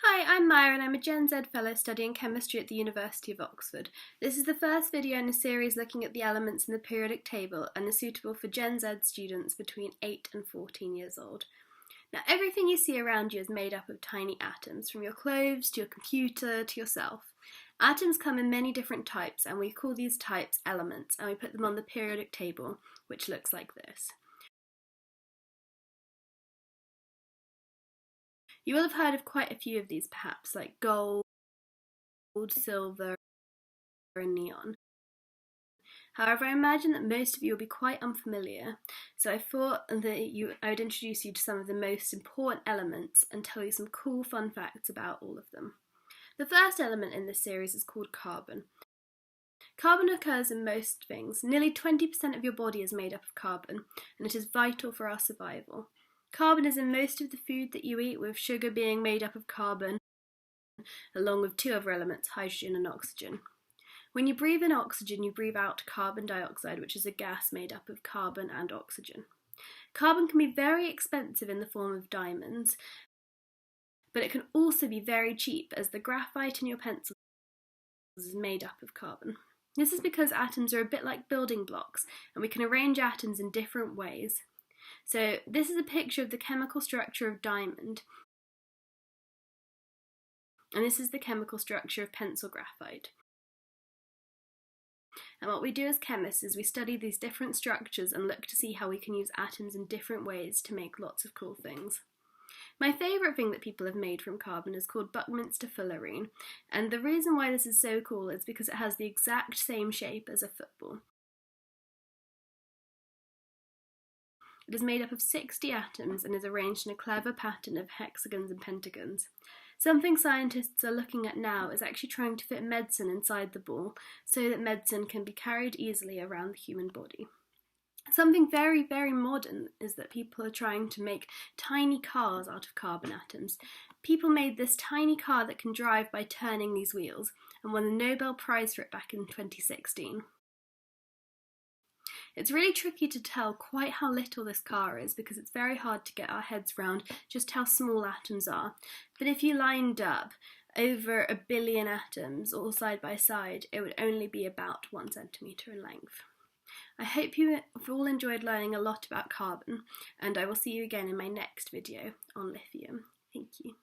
Hi, I'm Myra and I'm a Gen Z Fellow studying chemistry at the University of Oxford. This is the first video in a series looking at the elements in the periodic table and is suitable for Gen Z students between 8 and 14 years old. Now, everything you see around you is made up of tiny atoms, from your clothes to your computer to yourself. Atoms come in many different types and we call these types elements and we put them on the periodic table, which looks like this. You will have heard of quite a few of these perhaps, like gold, silver, and neon. However, I imagine that most of you will be quite unfamiliar, so I thought that I would introduce you to some of the most important elements and tell you some cool fun facts about all of them. The first element in this series is called carbon. Carbon occurs in most things. Nearly 20% of your body is made up of carbon, and it is vital for our survival. Carbon is in most of the food that you eat, with sugar being made up of carbon, along with two other elements, hydrogen and oxygen. When you breathe in oxygen, you breathe out carbon dioxide, which is a gas made up of carbon and oxygen. Carbon can be very expensive in the form of diamonds, but it can also be very cheap, as the graphite in your pencils is made up of carbon. This is because atoms are a bit like building blocks, and we can arrange atoms in different ways. So this is a picture of the chemical structure of diamond, and this is the chemical structure of pencil graphite. And what we do as chemists is we study these different structures and look to see how we can use atoms in different ways to make lots of cool things. My favourite thing that people have made from carbon is called Buckminster Fullerene, and the reason why this is so cool is because it has the exact same shape as a football. It is made up of 60 atoms and is arranged in a clever pattern of hexagons and pentagons. Something scientists are looking at now is actually trying to fit medicine inside the ball so that medicine can be carried easily around the human body. Something very, very modern is that people are trying to make tiny cars out of carbon atoms. People made this tiny car that can drive by turning these wheels and won the Nobel Prize for it back in 2016. It's really tricky to tell quite how little this car is because it's very hard to get our heads around just how small atoms are. But if you lined up over 1 billion atoms all side by side, it would only be about 1 centimetre in length. I hope you have all enjoyed learning a lot about carbon, and I will see you again in my next video on lithium. Thank you.